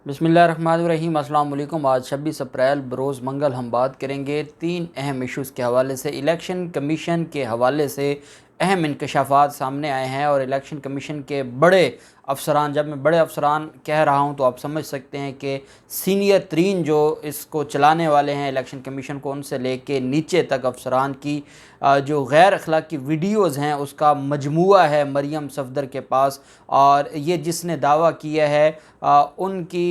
बिस्मिल्लाहिर्रहमानिर्रहीम। अस्सलाम वालेकुम। आज 26 अप्रैल बरोज़ मंगल हम बात करेंगे 3 अहम इश्यूज़ के हवाले से। इलेक्शन कमीशन के हवाले से अहम इंकशाफात सामने आए हैं और इलेक्शन कमीशन के बड़े अफसरान, जब मैं बड़े अफसरान कह रहा हूं तो आप समझ सकते हैं कि सीनियर तरीन जो इसको चलाने वाले हैं इलेक्शन कमीशन को, उनसे लेके नीचे तक अफसरान की जो गैर अखलाकी वीडियोज़ हैं उसका मजमुआ है मरियम सफदर के पास। और ये जिसने दावा किया है उनकी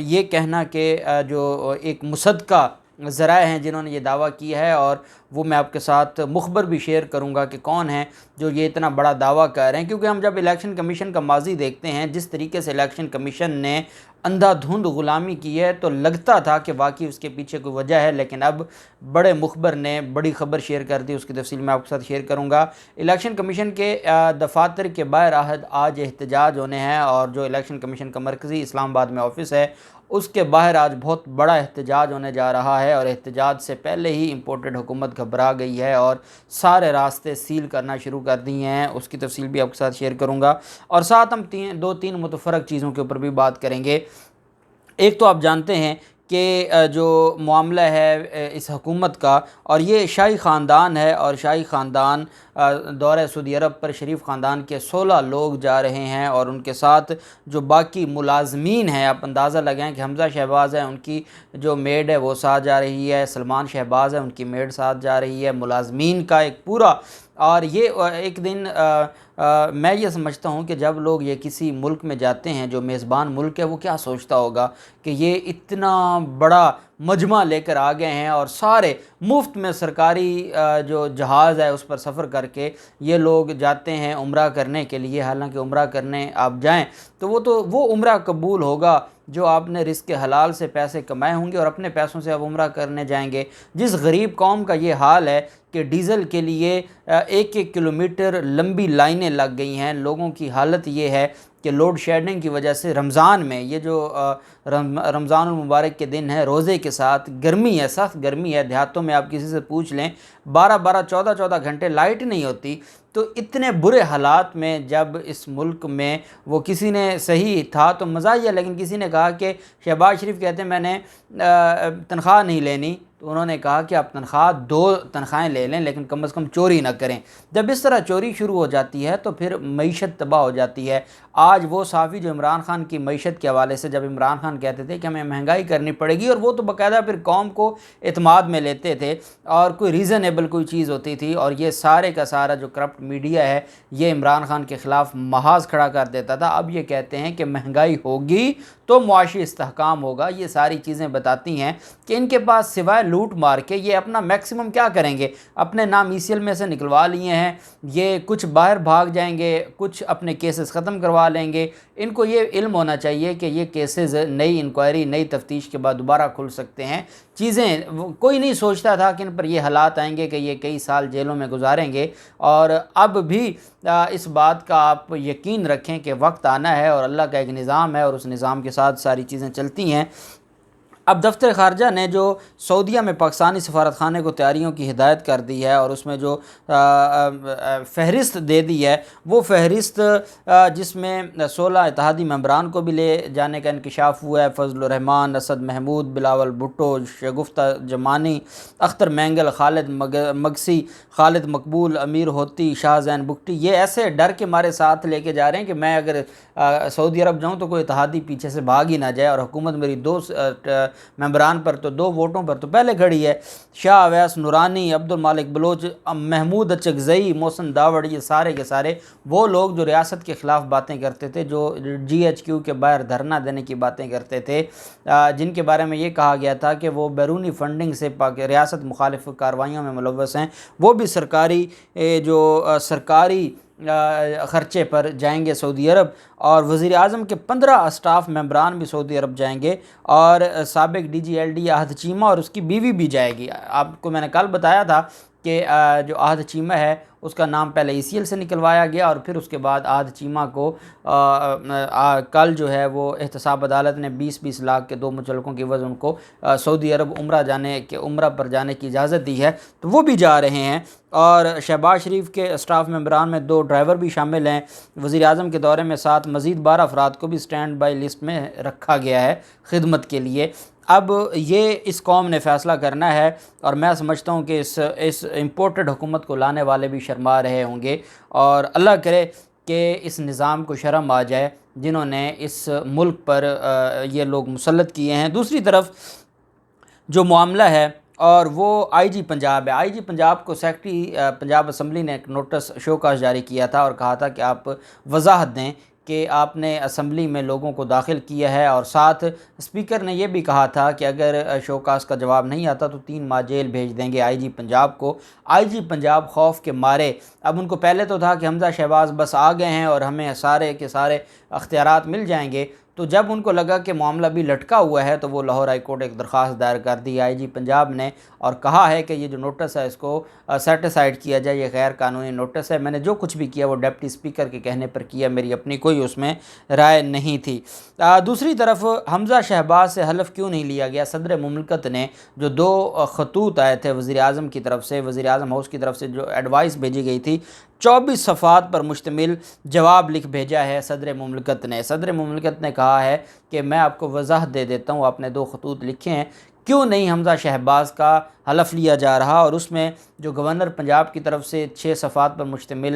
ये कहना कि जो एक मुसद्दक़ा ज़राए हैं जिन्होंने ये दावा किया है, और वो मैं आपके साथ मुखबर भी शेयर करूंगा कि कौन है जो ये इतना बड़ा दावा कर रहे हैं। क्योंकि हम जब इलेक्शन कमीशन का माजी देखते हैं, जिस तरीके से इलेक्शन कमीशन ने अंधाधुंध ग़ुलामी की है, तो लगता था कि वाकई उसके पीछे कोई वजह है। लेकिन अब बड़े मुखबर ने बड़ी ख़बर शेयर कर दी, उसकी तफसील मैं आपके साथ शेयर करूँगा। इलेक्शन कमीशन के दफातर के बाहर आज एहतजाज होने हैं, और जो इलेक्शन कमीशन का मरकज़ी इस्लामाबाद में ऑफिस है उसके बाहर आज बहुत बड़ा एहतजाज होने जा रहा है। और एहतजाज से पहले ही इम्पोर्टेड हुकूमत घबरा गई है और सारे रास्ते सील करना शुरू कर दिए हैं, उसकी तफसील भी आपके साथ शेयर करूँगा। और साथ हम दो तीन मुतफ़र्रक़ चीज़ों के ऊपर भी बात करेंगे। एक तो आप जानते हैं कि जो मामला है इस हुकूमत का, और ये शाही ख़ानदान है, और शाही ख़ानदान दौरे सऊदी अरब पर शरीफ ख़ानदान के 16 लोग जा रहे हैं, और उनके साथ जो बाकी मुलाजमीन हैं, आप अंदाज़ा लगाएं कि हमज़ा शहबाज है, उनकी जो मेड है वो साथ जा रही है, सलमान शहबाज है, उनकी मेड साथ जा रही है, मुलाजमीन का एक पूरा। और ये एक दिन मैं ये समझता हूँ कि जब लोग ये किसी मुल्क में जाते हैं जो मेज़बान मुल्क है, वो क्या सोचता होगा कि ये इतना बड़ा मजमा लेकर आ गए हैं, और सारे मुफ्त में सरकारी जो जहाज़ है उस पर सफ़र करके ये लोग जाते हैं उम्रा करने के लिए। हालांकि उम्रा करने आप जाएं तो वो उम्रा कबूल होगा जो आपने रिस्क हलाल से पैसे कमाए होंगे, और अपने पैसों से आप उम्रा करने जाएंगे। जिस गरीब कौम का ये हाल है कि डीज़ल के लिए 1-1 किलोमीटर लंबी लाइनें लग गई हैं। लोगों की हालत ये है कि लोड शेडिंग की वजह से रमज़ान में, ये जो रमज़ान मुबारक के दिन है, रोज़े के साथ गर्मी है, सख्त गर्मी है। देहातों में आप किसी से पूछ लें 12-12 14-14 घंटे लाइट नहीं होती। तो इतने बुरे हालात में जब इस मुल्क में वो किसी ने, सही था तो मज़ा ही है, लेकिन किसी ने कहा कि शहबाज शरीफ कहते हैं मैंने तनख्वाह नहीं लेनी, तो उन्होंने कहा कि आप तनख्वाह 2 तनख्वाहें ले लें लेकिन कम से कम चोरी ना करें। जब इस तरह चोरी शुरू हो जाती है तो फिर मईशत तबाह हो जाती है। आज वो साफ़ी जो इमरान खान की मईशत के हवाले से, जब इमरान खान कहते थे कि हमें महंगाई करनी पड़ेगी, और वो तो बाकायदा फिर कौम को एतमाद में लेते थे और कोई रीज़नेबल कोई चीज़ होती थी, और ये सारे का सारा जो करप्ट मीडिया है ये इमरान खान के ख़िलाफ़ महाज खड़ा कर देता था। अब ये कहते हैं कि महंगाई होगी तो मुआशी इस्तेहकाम होगा। ये सारी चीज़ें बताती हैं कि इनके पास सिवाय लूट मार के ये अपना मैक्सिमम क्या करेंगे। अपने नाम ECL में से निकलवा लिए हैं, ये कुछ बाहर भाग जाएंगे, कुछ अपने केसेस ख़त्म करवा लेंगे। इनको ये इल्म होना चाहिए कि ये केसेस नई इंक्वायरी, नई तफ्तीश के बाद दोबारा खुल सकते हैं। चीज़ें कोई नहीं सोचता था कि इन पर ये हालात आएंगे कि ये कई साल जेलों में गुजारेंगे। और अब भी इस बात का आप यकीन रखें कि वक्त आना है, और अल्लाह का एक निज़ाम है, और उस निज़ाम के साथ सारी चीज़ें चलती हैं। अब दफ्तर ख़ारजा ने जो सऊदीया में पाकिस्तानी सफारतखाने को तैयारियों की हिदायत कर दी है, और उसमें जो फ़हरिस्त दे दी है, वो फ़हरिस्त जिसमें 16 इत्तेहादी मेंबरान को भी ले जाने का इंकशाफ हुआ है। फजलुर रहमान, असद महमूद, बिलावल भुट्टो, शगुफ्ता जमानी, अख्तर मैंगल, खालिद मगसी, खालिद मकबूल, अमीर होती, शाहजैन बुगटी, ये ऐसे डर के मारे साथ लेके जा रहे हैं कि मैं अगर सऊदी अरब जाऊँ तो कोई इत्तेहादी पीछे से भाग ही ना जाए, और हुकूमत मेरी 2 मेंबरान पर तो 2 वोटों पर तो पहले खड़ी है। शाह अवैस नूरानी, अब्दुल मालिक बलोच, महमूद अचकज़ई, मोहसिन दावड़, ये सारे के सारे वो लोग जो रियासत के ख़िलाफ़ बातें करते थे, जो GHQ के बाहर धरना देने की बातें करते थे, जिनके बारे में ये कहा गया था कि वो बैरूनी फंडिंग से रियासत मुखालिफ कार्रवाइयों में मुलव्वस हैं, वो भी सरकारी सरकारी ख़र्चे पर जाएंगे सऊदी अरब। और वज़ीर आज़म के 15 स्टाफ मेंबरान भी सऊदी अरब जाएंगे, और साबिक DG LD आहद चीमा और उसकी बीवी भी जाएगी। आपको मैंने कल बताया था कि जो आहद चीमा है उसका नाम पहले ECL से निकलवाया गया और फिर उसके बाद आहद चीमा को कल जो है वो एहतसाब अदालत ने 20-20 लाख के 2 मुचलकों की वजह उनको सऊदी अरब उम्रा पर जाने की इजाज़त दी है, तो वो भी जा रहे हैं। और शहबाज शरीफ के स्टाफ मेंबरान में 2 ड्राइवर भी शामिल हैं। वज़ीर आज़म के दौरे में साथ मज़ीद 12 अफराद को भी स्टैंड बाई लिस्ट में रखा गया है खिदमत के लिए। अब ये इस कौम ने फ़ैसला करना है और मैं समझता हूँ कि इस इम्पोर्टेड हुकूमत को लाने वाले भी शर्मा रहे होंगे और अल्लाह करे कि इस निज़ाम को शर्म आ जाए जिन्होंने इस मुल्क पर ये लोग मुसल्लत किए हैं। दूसरी तरफ जो मामला है और वो IG पंजाब है। IG पंजाब को सेक्रेटरी पंजाब असम्बली ने एक नोटिस शोकाज जारी किया था और कहा था कि आप वजाहत दें कि आपने असम्बली में लोगों को दाखिल किया है, और साथ स्पीकर ने यह भी कहा था कि अगर शोकास का जवाब नहीं आता तो 3 माह जेल भेज देंगे IG पंजाब को। IG पंजाब खौफ के मारे, अब उनको पहले तो था कि हमजा शहबाज बस आ गए हैं और हमें सारे के सारे अख्तियारात मिल जाएंगे, तो जब उनको लगा कि मामला भी लटका हुआ है तो वो लाहौर हाई कोर्ट एक दरख्वास्त दायर कर दी IG पंजाब ने और कहा है कि ये जो नोटिस है इसको सेटिसाइड किया जाए, ये गैर कानूनी नोटिस है। मैंने जो कुछ भी किया वो डिप्टी स्पीकर के कहने पर किया, मेरी अपनी कोई उसमें राय नहीं थी। दूसरी तरफ हमजा शहबाज से हलफ क्यों नहीं लिया गया? सदर मुमलकत ने जो 2 खतूत आए थे वज़ीर आज़म की तरफ से, वज़ीर आज़म हाउस की तरफ से जो एडवाइस भेजी गई थी, 24 सफ़ात पर मुश्तमिल जवाब लिख भेजा है सदर मुमलकत ने। सदर मुमलकत ने कहा है कि मैं आपको वजाहत दे देता हूँ, आपने 2 खतूत लिखे हैं, क्यों नहीं हमजा शहबाज का हलफ लिया जा रहा। और उसमें जो गवर्नर पंजाब की तरफ से 6 सफ़ात पर मुश्तमिल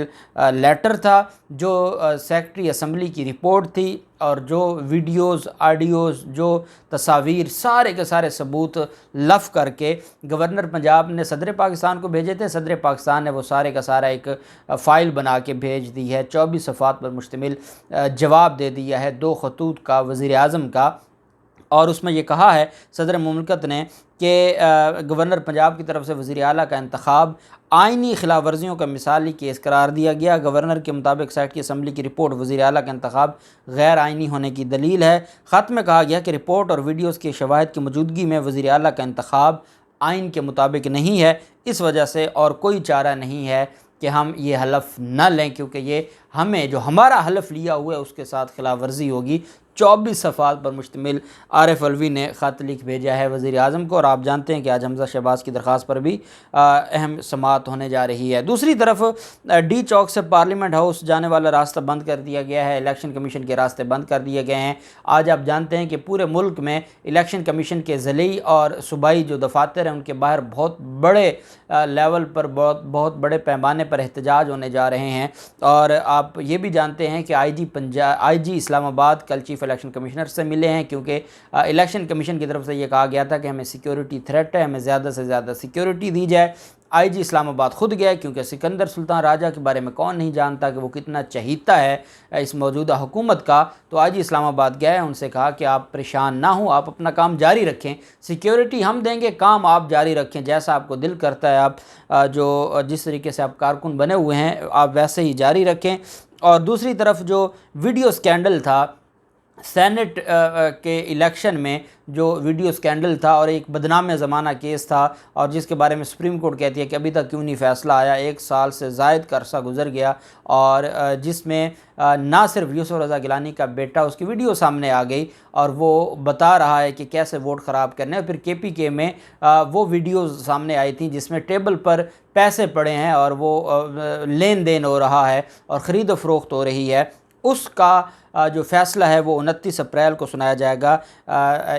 लेटर था, जो सेक्रेटरी असम्बली की रिपोर्ट थी और जो वीडियोज़, ऑडियोज़, जो तस्वीर, सारे के सारे सबूत लफ करके गवर्नर पंजाब ने सदर पाकिस्तान को भेजे थे। सदर पाकिस्तान ने वो सारे का सारा एक फ़ाइल बना के भेज दी है। 24 सफ़ात पर मुश्तमिल जवाब दे दिया है 2 खतूत का वज़ीर आज़म का, और उसमें ये कहा है सदर मुमलकत ने कि गवर्नर पंजाब की तरफ से वज़ीर आला का इंतखाब आइनी खिलाफ वर्जियों का मिसाली केस करार दिया गया। गवर्नर के मुताबिक सेक्रेटरी असम्बली की रिपोर्ट वज़ीर आला का इंतखाब गैर आइनी होने की दलील है। ख़त में कहा गया कि रिपोर्ट और वीडियोज़ के शवाहिद की मौजूदगी में वज़ीर आला का इंतखाब आइन के मुताबिक नहीं है, इस वजह से और कोई चारा नहीं है कि हम ये हलफ न लें, क्योंकि ये हमें जो हमारा हलफ लिया हुआ है उसके साथ खिलाफ वर्जी होगी। 24 सफ़ात पर मुश्तमिल आरिफ अलवी ने ख़त लिख भेजा है वज़ीर आज़म को, और आप जानते हैं कि आज हमजा शहबाज की दरख्वास्त पर भी अहम समाअत होने जा रही है। दूसरी तरफ D चौक से पार्लियामेंट हाउस जाने वाला रास्ता बंद कर दिया गया है, इलेक्शन कमीशन के रास्ते बंद कर दिए गए हैं। आज आप जानते हैं कि पूरे मुल्क में इलेक्शन कमीशन के ज़िली और सूबाई जो दफातर हैं उनके बाहर बहुत बड़े लेवल पर बहुत बड़े पैमाने पर एहतजाज होने जा रहे हैं। और आप ये भी जानते हैं कि IG इस्लामाबाद कल चीफ इलेक्शन कमिश्नर से मिले हैं, क्योंकि इलेक्शन कमीशन की तरफ से ये कहा गया था कि हमें सिक्योरिटी थ्रेट है, हमें ज़्यादा से ज़्यादा सिक्योरिटी दी जाए। IG इस्लामाबाद खुद गया, क्योंकि सिकंदर सुल्तान राजा के बारे में कौन नहीं जानता कि वो कितना चहीता है इस मौजूदा हुकूमत का। तो IG इस्लामाबाद गए, उनसे कहा कि आप परेशान ना हो, आप अपना काम जारी रखें, सिक्योरिटी हम देंगे, काम आप जारी रखें, जैसा आपको दिल करता है आप जिस तरीके से आप कारकुन बने हुए हैं आप वैसे ही जारी रखें। और दूसरी तरफ जो वीडियो स्कैंडल था सेनेट के इलेक्शन में, जो वीडियो स्कैंडल था और एक बदनाम ज़माना केस था, और जिसके बारे में सुप्रीम कोर्ट कहती है कि अभी तक क्यों नहीं फ़ैसला आया, 1 साल से ज़ायद का अरसा गुजर गया, और जिसमें ना सिर्फ यूसुफ रज़ा गिलानी का बेटा, उसकी वीडियो सामने आ गई और वो बता रहा है कि कैसे वोट ख़राब करने हैं। फिर KPK में वो वीडियो सामने आई थी जिसमें टेबल पर पैसे पड़े हैं और वो लेन देन हो रहा है और ख़रीद फरोख्त हो रही है। उसका जो फ़ैसला है वो 29 अप्रैल को सुनाया जाएगा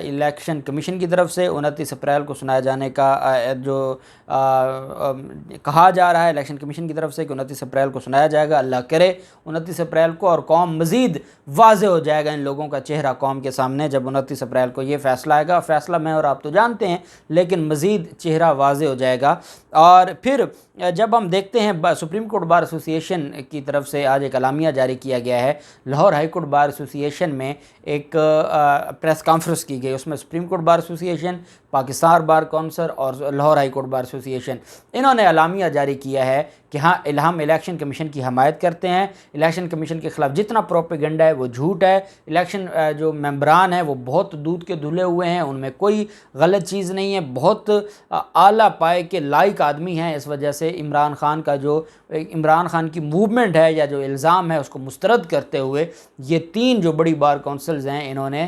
इलेक्शन कमीशन की तरफ से। 29 अप्रैल को सुनाया जाने का जो कहा जा रहा है इलेक्शन कमीशन की तरफ से कि 29 अप्रैल को सुनाया जाएगा। अल्लाह करे 29 अप्रैल को, और कौम मज़ीद वाज़े हो जाएगा, इन लोगों का चेहरा कौम के सामने जब 29 अप्रैल को ये फ़ैसला आएगा। फ़ैसला मैं और आप तो जानते हैं, लेकिन मज़ीद चेहरा वाज़े हो जाएगा। और फिर जब हम देखते हैं सुप्रीम कोर्ट बार एसोसिएशन की तरफ से आज एक अलामिया जारी किया गया है। Lahore high court bar association में एक प्रेस कॉन्फ्रेंस की गई, उसमें supreme court bar association, Pakistan bar council और Lahore high court bar association, इन्होंने एलामिया जारी किया है कि हाँ, हम इलेक्शन कमीशन की हमायत करते हैं। इलेक्शन कमीशन के ख़िलाफ़ जितना प्रोपेगेंडा है वो झूठ है। इलेक्शन जो मेंबरान हैं वो बहुत दूध के धुले हुए हैं, उनमें कोई गलत चीज़ नहीं है, बहुत आला पाए के लायक आदमी हैं। इस वजह से इमरान खान की मूवमेंट है या जो इल्ज़ाम है उसको मुस्तरद करते हुए ये 3 जो बड़ी बार काउंसिल्स हैं इन्होंने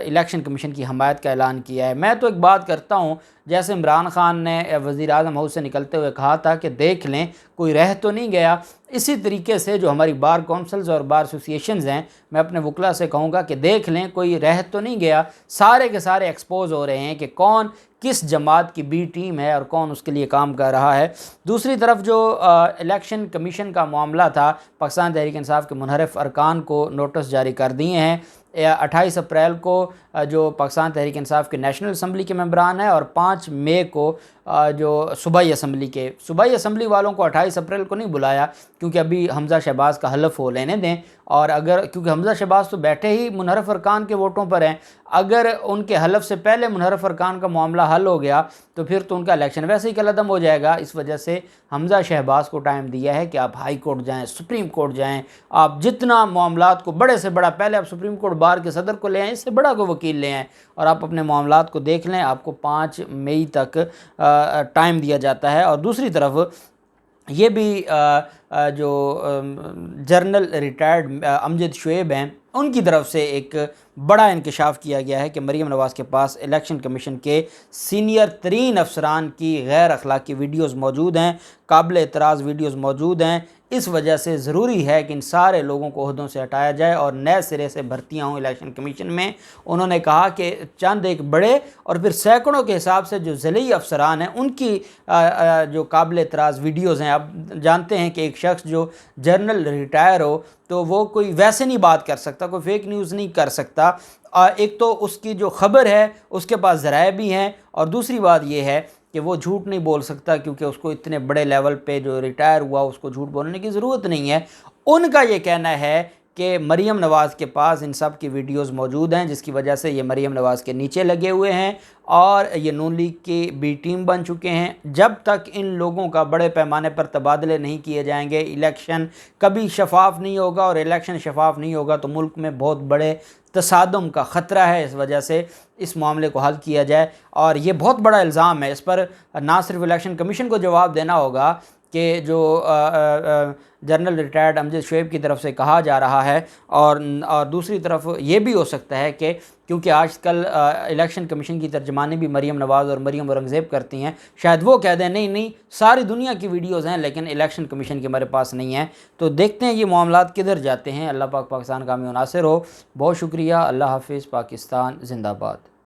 इलेक्शन कमीशन की हमायत का ऐलान किया है। मैं तो एक बात करता हूँ, जैसे इमरान खान ने वज़ीर आज़म हाउस से निकलते हुए कहा था कि देख लें कोई रह तो नहीं गया, इसी तरीके से जो हमारी बार काउंसिल्स और बार एसोसिएशंस हैं, मैं अपने वकला से कहूँगा कि देख लें कोई रह तो नहीं गया। सारे के सारे एक्सपोज हो रहे हैं कि कौन किस जमात की बी टीम है और कौन उसके लिए काम कर रहा है। दूसरी तरफ जो इलेक्शन कमीशन का मामला था, पाकिस्तान तहरीक इंसाफ के मुनहरफ अरकान को नोटिस जारी कर दिए हैं। 28 अप्रैल को जो पाकिस्तान तहरीक इंसाफ के नेशनल असम्बली के मेंबरान हैं और 5 मई को जो सूबाई असम्बली वालों को 28 अप्रैल को नहीं बुलाया क्योंकि अभी हमज़ा शहबाज का हलफ हो लेने दें। और अगर क्योंकि हमज़ा शहबाज तो बैठे ही मुनहरफ अरकान के वोटों पर हैं, अगर उनके हलफ से पहले मुनहरफ अरकान का मामला हल हो गया तो फिर तो उनका इलेक्शन वैसे ही कलअदम हो जाएगा। इस वजह से हमज़ा शहबाज को टाइम दिया है कि आप हाई कोर्ट जाएँ, सुप्रीम कोर्ट जाएँ, आप जितना मामलात को बड़े से बड़ा, पहले आप सुप्रीम कोर्ट बार के सदर को ले आएँ, इससे बड़ा कोई वकील ले आएँ और आप अपने मामलात को देख लें। आपको 5 मई तक टाइम दिया जाता है। और दूसरी तरफ ये भी जो जनरल रिटायर्ड अमजद शुएब हैं, उनकी तरफ से एक बड़ा इंकशाफ किया गया है कि मरीम नवाज़ के पास इलेक्शन कमीशन के सीनियर तरीन अफसरान की गैर अखलाकी वीडियोज़ मौजूद हैं, काबिल एतराज़ वीडियोज़ मौजूद हैं। इस वजह से ज़रूरी है कि इन सारे लोगों को ओहदों से हटाया जाए और नए सिरे से भर्तियाँ हों इलेक्शन कमीशन में। उन्होंने कहा कि चंद एक बड़े और फिर सैकड़ों के हिसाब से जो ज़िली अफसरान हैं उनकी जो काबिल एतराज़ वीडियोज़ हैं, आप जानते हैं कि एक शख्स जो जनरल रिटायर हो तो वो कोई वैसे नहीं बात कर सकता, कोई फेक न्यूज़ नहीं कर सकता। एक तो उसकी जो ख़बर है उसके पास ज़राए भी हैं और दूसरी बात ये है कि वो झूठ नहीं बोल सकता क्योंकि उसको इतने बड़े लेवल पे जो रिटायर हुआ उसको झूठ बोलने की ज़रूरत नहीं है। उनका ये कहना है कि मरीम नवाज़ के पास इन सब की वीडियोस मौजूद हैं, जिसकी वजह से ये मरीम नवाज़ के नीचे लगे हुए हैं और ये नून लीग की बी टीम बन चुके हैं। जब तक इन लोगों का बड़े पैमाने पर तबादले नहीं किए जाएंगे, इलेक्शन कभी शफाफ नहीं होगा और इलेक्शन शफाफ नहीं होगा तो मुल्क में बहुत बड़े तसादुम का ख़तरा है। इस वजह से इस मामले को हल किया जाए और ये बहुत बड़ा इल्ज़ाम है, इस पर ना सिर्फ इलेक्शन कमीशन को जवाब देना होगा कि जो जनरल रिटायर्ड अमजद शुएब की तरफ से कहा जा रहा है और दूसरी तरफ ये भी हो सकता है कि क्योंकि आजकल इलेक्शन कमीशन की तर्जमानी भी मरीम नवाज़ और मरीम औरंगज़ेब करती हैं, शायद वो कह दें नहीं सारी दुनिया की वीडियोज़ हैं लेकिन इलेक्शन कमीशन की हमारे पास नहीं है। तो देखते हैं ये मामलात किधर जाते हैं। अल्लाह पाक पाकिस्तान का में नासिर हो। बहुत शुक्रिया। अल्लाह हाफिज़। पाकिस्तान जिंदाबाद।